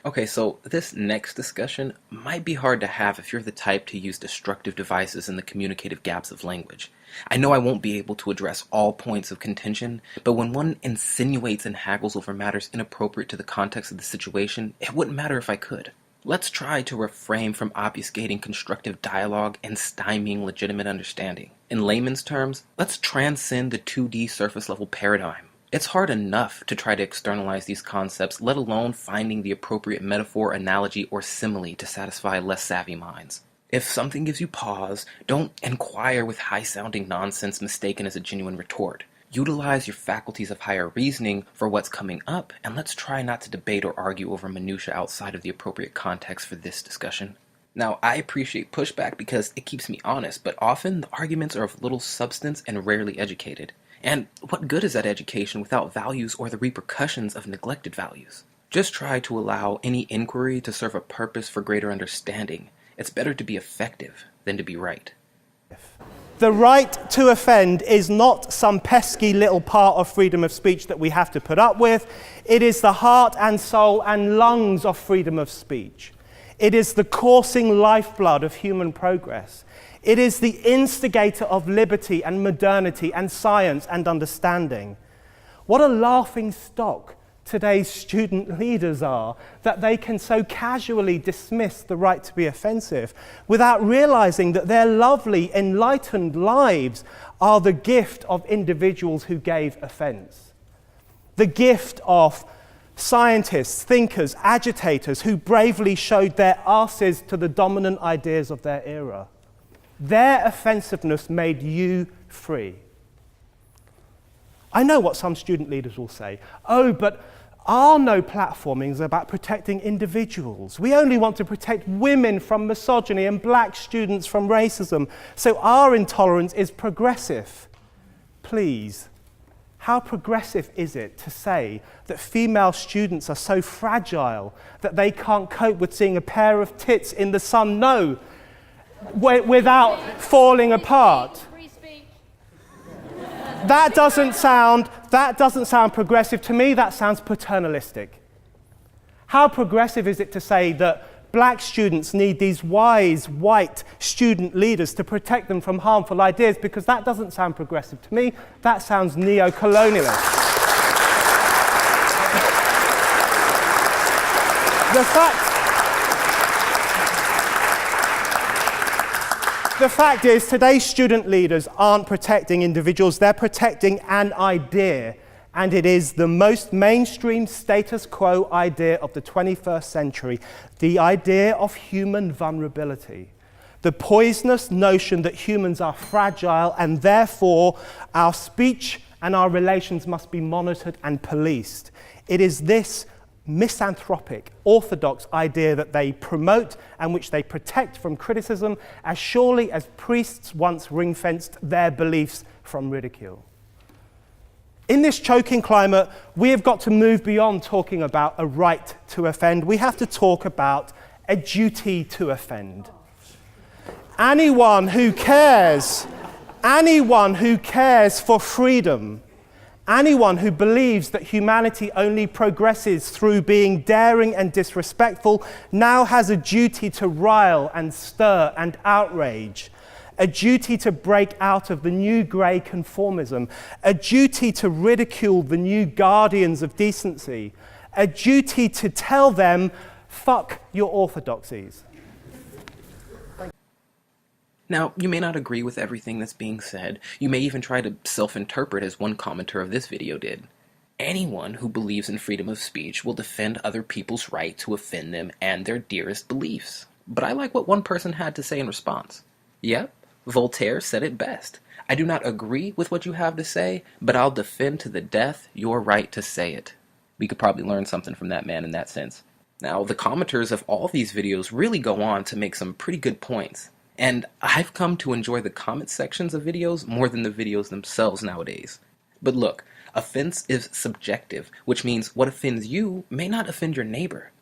Okay, so this next discussion might be hard to have if you're the type to use destructive devices in the communicative gaps of language. I know I won't be able to address all points of contention, but when one insinuates and haggles over matters inappropriate to the context of the situation, it wouldn't matter if I could. Let's try to refrain from obfuscating constructive dialogue and stymieing legitimate understanding. In layman's terms, let's transcend the 2D surface level paradigm. It's hard enough to try to externalize these concepts, let alone finding the appropriate metaphor, analogy, or simile to satisfy less savvy minds. If something gives you pause, don't inquire with high-sounding nonsense mistaken as a genuine retort. Utilize your faculties of higher reasoning for what's coming up, and let's try not to debate or argue over minutiae outside of the appropriate context for this discussion. Now, I appreciate pushback because it keeps me honest, but often the arguments are of little substance and rarely educated. And what good is that education without values or the repercussions of neglected values? Just try to allow any inquiry to serve a purpose for greater understanding. It's better to be effective than to be right. The right to offend is not some pesky little part of freedom of speech that we have to put up with. It is the heart and soul and lungs of freedom of speech. It is the coursing lifeblood of human progress. It is the instigator of liberty and modernity and science and understanding. What a laughing stock today's student leaders are, that they can so casually dismiss the right to be offensive without realizing that their lovely, enlightened lives are the gift of individuals who gave offense. The gift of scientists, thinkers, agitators who bravely showed their asses to the dominant ideas of their era. Their offensiveness made you free. I know what some student leaders will say. Oh, but our no platforming is about protecting individuals. We only want to protect women from misogyny and black students from racism. So our intolerance is progressive. Please, how progressive is it to say that female students are so fragile that they can't cope with seeing a pair of tits in the sun? No. Without falling apart. That doesn't sound progressive. To me, that sounds paternalistic. How progressive is it to say that black students need these wise, white student leaders to protect them from harmful ideas? Because that doesn't sound progressive to me. That sounds neo-colonialist. The fact is, today's student leaders aren't protecting individuals, they're protecting an idea, and it is the most mainstream status quo idea of the 21st century, the idea of human vulnerability. The poisonous notion that humans are fragile and therefore our speech and our relations must be monitored and policed. It is this misanthropic, orthodox idea that they promote and which they protect from criticism as surely as priests once ring-fenced their beliefs from ridicule. In this choking climate, we have got to move beyond talking about a right to offend. We have to talk about a duty to offend. Anyone who cares for freedom, anyone who believes that humanity only progresses through being daring and disrespectful now has a duty to rile and stir and outrage, a duty to break out of the new grey conformism, a duty to ridicule the new guardians of decency, a duty to tell them, fuck your orthodoxies. Now, you may not agree with everything that's being said. You may even try to self-interpret as one commenter of this video did. Anyone who believes in freedom of speech will defend other people's right to offend them and their dearest beliefs. But I like what one person had to say in response. Yep, Voltaire said it best. I do not agree with what you have to say, but I'll defend to the death your right to say it. We could probably learn something from that man in that sense. Now, the commenters of all these videos really go on to make some pretty good points. And I've come to enjoy the comment sections of videos more than the videos themselves nowadays. But look, offense is subjective, which means what offends you may not offend your neighbor.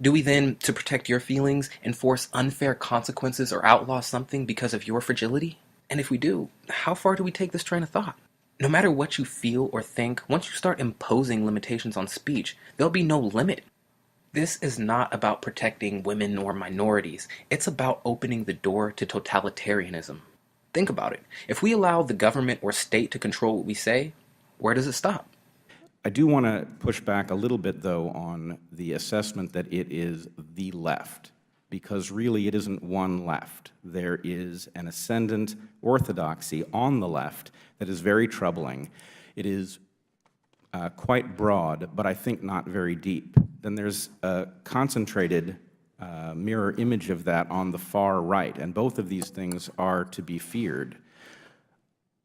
Do we then, to protect your feelings, enforce unfair consequences or outlaw something because of your fragility? And if we do, how far do we take this train of thought? No matter what you feel or think, once you start imposing limitations on speech, there'll be no limit. This is not about protecting women or minorities. It's about opening the door to totalitarianism. Think about it. If we allow the government or state to control what we say, where does it stop? I do want to push back a little bit, though, on the assessment that it is the left, because really it isn't one left. There is an ascendant orthodoxy on the left that is very troubling. It is quite broad, but I think not very deep. Then there's a concentrated mirror image of that on the far right, and both of these things are to be feared.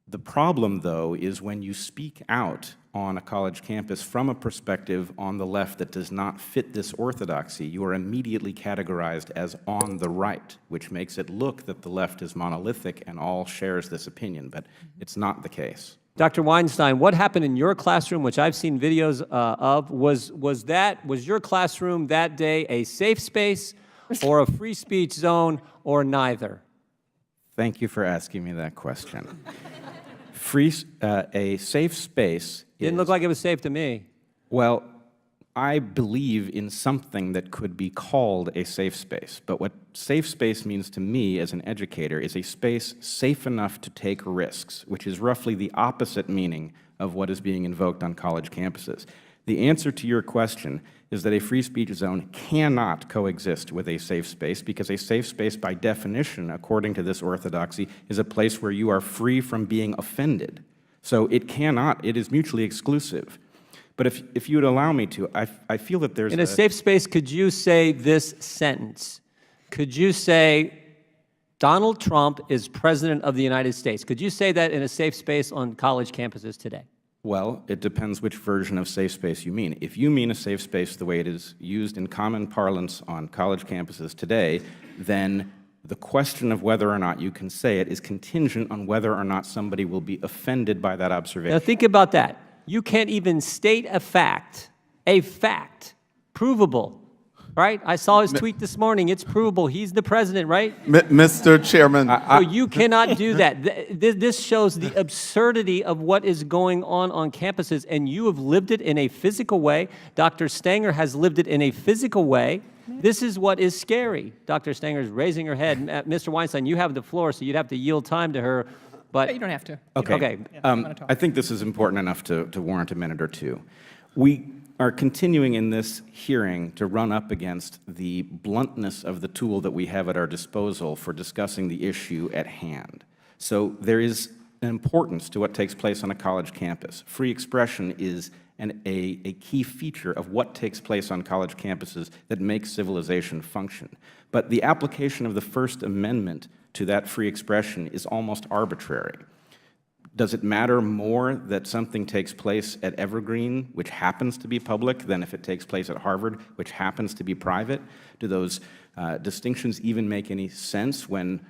The problem, though, is when you speak out on a college campus from a perspective on the left that does not fit this orthodoxy, you are immediately categorized as on the right, which makes it look that the left is monolithic and all shares this opinion, but it's not the case. Dr. Weinstein, what happened in your classroom, which I've seen videos of, was your classroom that day a safe space or a free speech zone or neither? Thank you for asking me that question. A safe space Didn't look like it was safe to me. Well, I believe in something that could be called a safe space, but what safe space means to me as an educator is a space safe enough to take risks, which is roughly the opposite meaning of what is being invoked on college campuses. The answer to your question is that a free speech zone cannot coexist with a safe space, because a safe space, by definition, according to this orthodoxy, is a place where you are free from being offended. So it cannot, it is mutually exclusive. But if you would allow me to, I feel that there's in a safe space, could you say this sentence? Could you say, Donald Trump is President of the United States? Could you say that in a safe space on college campuses today? Well, it depends which version of safe space you mean. If you mean a safe space the way it is used in common parlance on college campuses today, then the question of whether or not you can say it is contingent on whether or not somebody will be offended by that observation. Now think about that. You can't even state a fact, provable, right? I saw his tweet this morning. It's provable. He's the president, right? Mr. Chairman. So you cannot do that. This shows the absurdity of what is going on campuses, and you have lived it in a physical way. Dr. Stanger has lived it in a physical way. This is what is scary. Dr. Stanger is raising her head. Mr. Weinstein, you have the floor, so you'd have to yield time to her. But you don't have to. Okay. I think this is important enough to warrant a minute or two. We are continuing in this hearing to run up against the bluntness of the tool that we have at our disposal for discussing the issue at hand. So there is an importance to what takes place on a college campus. Free expression is a key feature of what takes place on college campuses that makes civilization function. But the application of the First Amendment to that free expression is almost arbitrary. Does it matter more that something takes place at Evergreen, which happens to be public, than if it takes place at Harvard, which happens to be private? Do those distinctions even make any sense when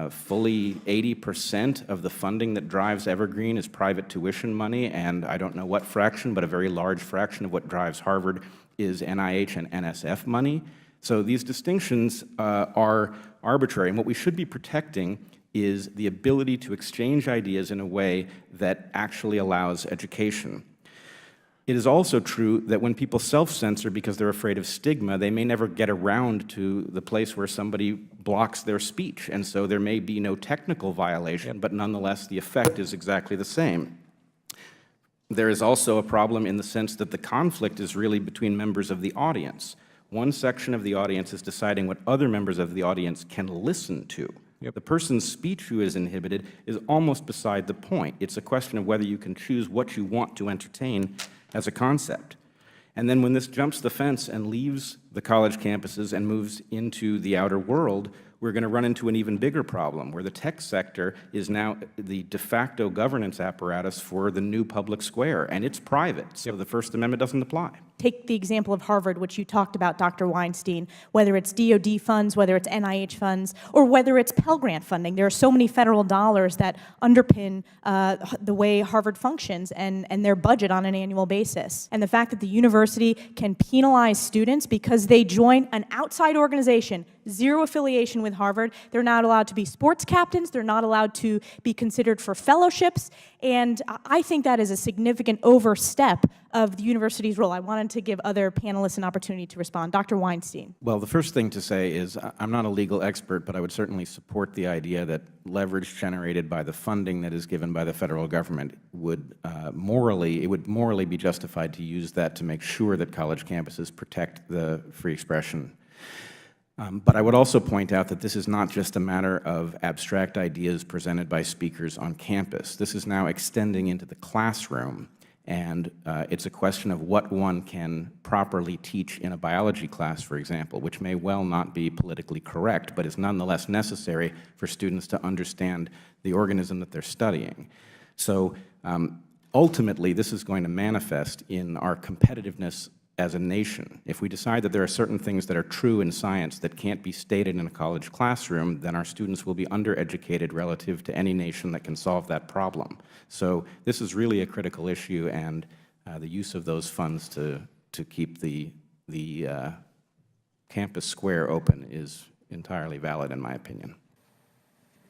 fully 80% of the funding that drives Evergreen is private tuition money, and I don't know what fraction, but a very large fraction of what drives Harvard is NIH and NSF money? So these distinctions are arbitrary, and what we should be protecting is the ability to exchange ideas in a way that actually allows education. It is also true that when people self-censor because they're afraid of stigma, they may never get around to the place where somebody blocks their speech, and so there may be no technical violation, but nonetheless the effect is exactly the same. There is also a problem in the sense that the conflict is really between members of the audience. One section of the audience is deciding what other members of the audience can listen to. Yep. The person's speech who is inhibited is almost beside the point. It's a question of whether you can choose what you want to entertain as a concept. And then when this jumps the fence and leaves the college campuses and moves into the outer world, we're going to run into an even bigger problem, where the tech sector is now the de facto governance apparatus for the new public square, and it's private, so the First Amendment doesn't apply. Take the example of Harvard, which you talked about, Dr. Weinstein, whether it's DOD funds, whether it's NIH funds, or whether it's Pell Grant funding. There are so many federal dollars that underpin the way Harvard functions and their budget on an annual basis. And the fact that the university can penalize students because they join an outside organization, zero affiliation with Harvard. They're not allowed to be sports captains. They're not allowed to be considered for fellowships. And I think that is a significant overstep of the university's role. I wanted to give other panelists an opportunity to respond. Dr. Weinstein. Well, the first thing to say is I'm not a legal expert, but I would certainly support the idea that leverage generated by the funding that is given by the federal government would morally be justified to use that to make sure that college campuses protect the free expression. But I would also point out that this is not just a matter of abstract ideas presented by speakers on campus. This is now extending into the classroom, and it's a question of what one can properly teach in a biology class, for example, which may well not be politically correct, but is nonetheless necessary for students to understand the organism that they're studying. So ultimately, this is going to manifest in our competitiveness as a nation. If we decide that there are certain things that are true in science that can't be stated in a college classroom, then our students will be undereducated relative to any nation that can solve that problem. So this is really a critical issue, and the use of those funds to keep the campus square open is entirely valid, in my opinion.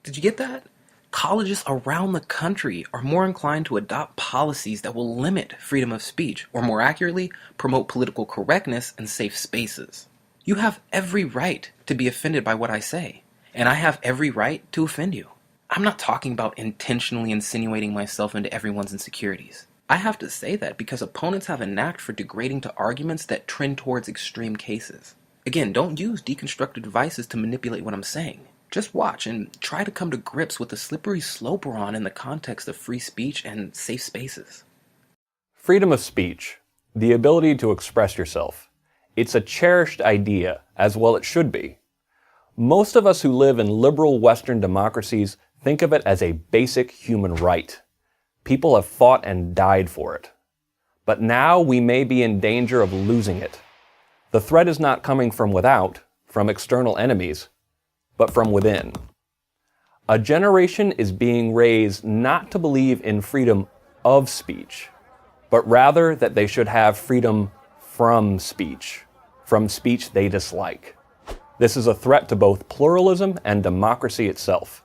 Did you get that? Colleges around the country are more inclined to adopt policies that will limit freedom of speech, or more accurately, promote political correctness and safe spaces. You have every right to be offended by what I say, and I have every right to offend you. I'm not talking about intentionally insinuating myself into everyone's insecurities. I have to say that because opponents have a knack for degrading to arguments that trend towards extreme cases. Again, don't use deconstructed devices to manipulate what I'm saying. Just watch and try to come to grips with the slippery slope we're on in the context of free speech and safe spaces. Freedom of speech, the ability to express yourself, it's a cherished idea, as well it should be. Most of us who live in liberal Western democracies think of it as a basic human right. People have fought and died for it. But now we may be in danger of losing it. The threat is not coming from without, from external enemies, but from within. A generation is being raised not to believe in freedom of speech, but rather that they should have freedom from speech they dislike. This is a threat to both pluralism and democracy itself.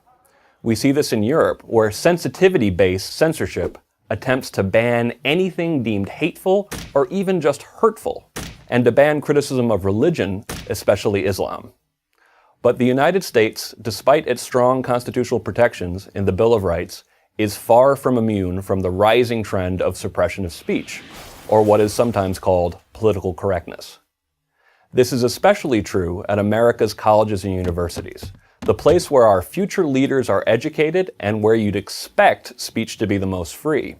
We see this in Europe, where sensitivity-based censorship attempts to ban anything deemed hateful or even just hurtful, and to ban criticism of religion, especially Islam. But the United States, despite its strong constitutional protections in the Bill of Rights, is far from immune from the rising trend of suppression of speech, or what is sometimes called political correctness. This is especially true at America's colleges and universities, the place where our future leaders are educated and where you'd expect speech to be the most free.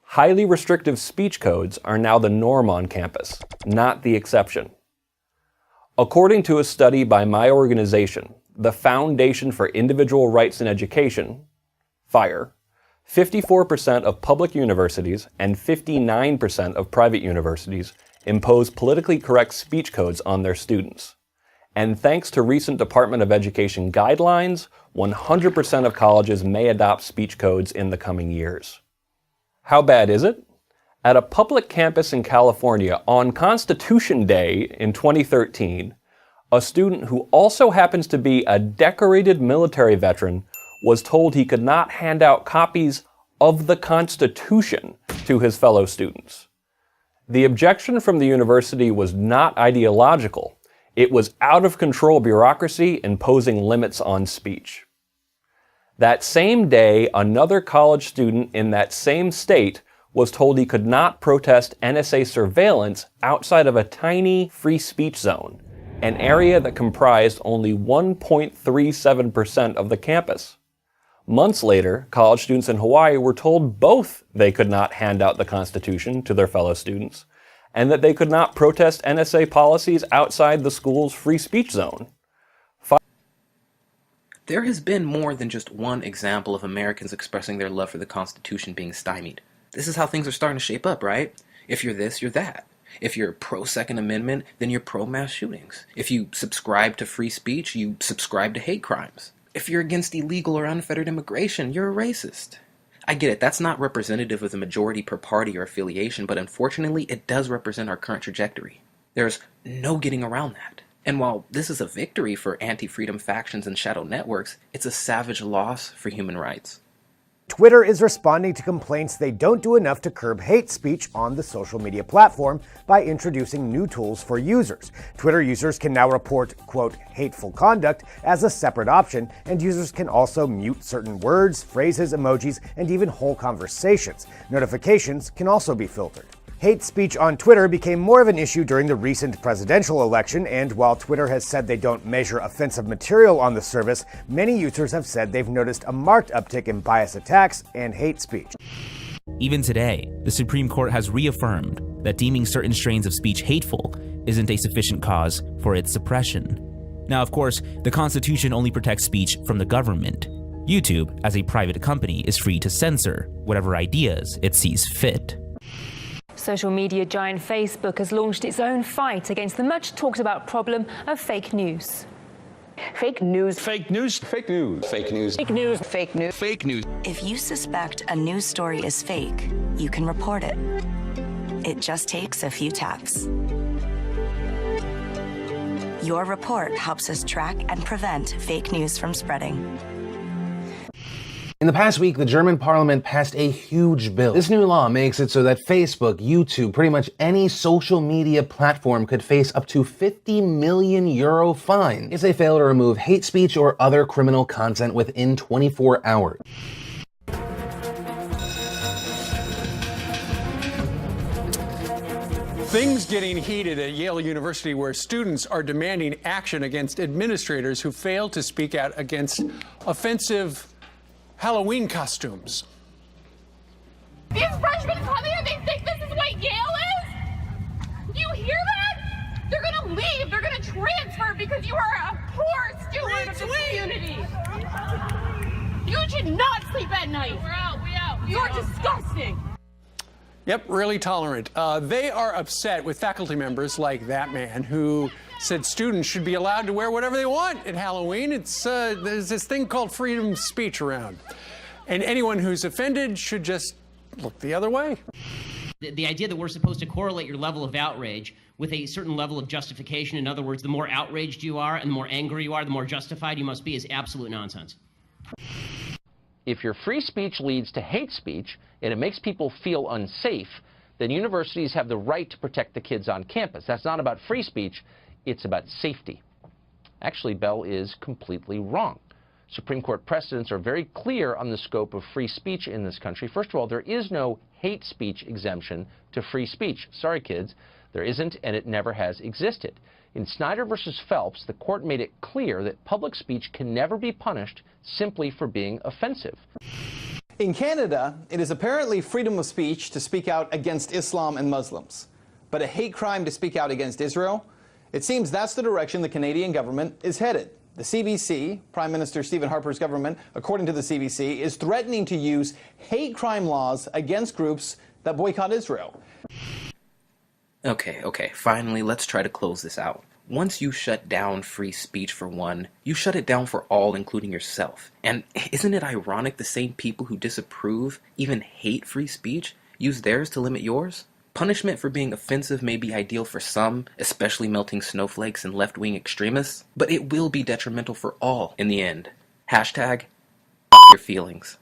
Highly restrictive speech codes are now the norm on campus, not the exception. According to a study by my organization, the Foundation for Individual Rights in Education, FIRE, 54% of public universities and 59% of private universities impose politically correct speech codes on their students. And thanks to recent Department of Education guidelines, 100% of colleges may adopt speech codes in the coming years. How bad is it? At a public campus in California on Constitution Day in 2013, a student who also happens to be a decorated military veteran was told he could not hand out copies of the Constitution to his fellow students. The objection from the university was not ideological. It was out-of-control bureaucracy imposing limits on speech. That same day, another college student in that same state was told he could not protest NSA surveillance outside of a tiny free speech zone, an area that comprised only 1.37% of the campus. Months later, college students in Hawaii were told both they could not hand out the Constitution to their fellow students, and that they could not protest NSA policies outside the school's free speech zone. There has been more than just one example of Americans expressing their love for the Constitution being stymied. This is how things are starting to shape up, right? If you're this, you're that. If you're pro-Second Amendment, then you're pro-mass shootings. If you subscribe to free speech, you subscribe to hate crimes. If you're against illegal or unfettered immigration, you're a racist. I get it, that's not representative of the majority per party or affiliation, but unfortunately, it does represent our current trajectory. There's no getting around that. And while this is a victory for anti-freedom factions and shadow networks, it's a savage loss for human rights. Twitter is responding to complaints they don't do enough to curb hate speech on the social media platform by introducing new tools for users. Twitter users can now report, quote, hateful conduct as a separate option, and users can also mute certain words, phrases, emojis, and even whole conversations. Notifications can also be filtered. Hate speech on Twitter became more of an issue during the recent presidential election, and while Twitter has said they don't measure offensive material on the service, many users have said they've noticed a marked uptick in bias attacks and hate speech. Even today, the Supreme Court has reaffirmed that deeming certain strains of speech hateful isn't a sufficient cause for its suppression. Now, of course, the Constitution only protects speech from the government. YouTube, as a private company, is free to censor whatever ideas it sees fit. Social media giant Facebook has launched its own fight against the much talked about problem of fake news. Fake news. Fake news. Fake news. Fake news. Fake news. Fake news. Fake news. If you suspect a news story is fake, you can report it. It just takes a few taps. Your report helps us track and prevent fake news from spreading. In the past week, the German parliament passed a huge bill. This new law makes it so that Facebook, YouTube, pretty much any social media platform could face up to €50 million fine if they fail to remove hate speech or other criminal content within 24 hours. Things getting heated at Yale University, where students are demanding action against administrators who fail to speak out against offensive Halloween costumes. These freshmen come here, they think this is what Yale is? Do you hear that? They're gonna leave, they're gonna transfer because you are a poor steward of this community. You should not sleep at night. We're out, we out. You're disgusting. Yep, really tolerant. They are upset with faculty members like that man who said students should be allowed to wear whatever they want at Halloween. There's this thing called freedom of speech around. And anyone who's offended should just look the other way. The idea that we're supposed to correlate your level of outrage with a certain level of justification, in other words, the more outraged you are and the more angry you are, the more justified you must be, is absolute nonsense. If your free speech leads to hate speech and it makes people feel unsafe, then universities have the right to protect the kids on campus. That's not about free speech, it's about safety. Actually, Bell is completely wrong. Supreme Court precedents are very clear on the scope of free speech in this country. First of all, there is no hate speech exemption to free speech. Sorry, kids, there isn't, and it never has existed. In Snyder versus Phelps, the court made it clear that public speech can never be punished simply for being offensive. In Canada, it is apparently freedom of speech to speak out against Islam and Muslims, but a hate crime to speak out against Israel? It seems that's the direction the Canadian government is headed. The CBC, Prime Minister Stephen Harper's government, according to the CBC, is threatening to use hate crime laws against groups that boycott Israel. Okay, finally, let's try to close this out. Once you shut down free speech for one, you shut it down for all, including yourself. And isn't it ironic the same people who disapprove, even hate free speech, use theirs to limit yours? Punishment for being offensive may be ideal for some, especially melting snowflakes and left-wing extremists, but it will be detrimental for all in the end. #FYourFeelings.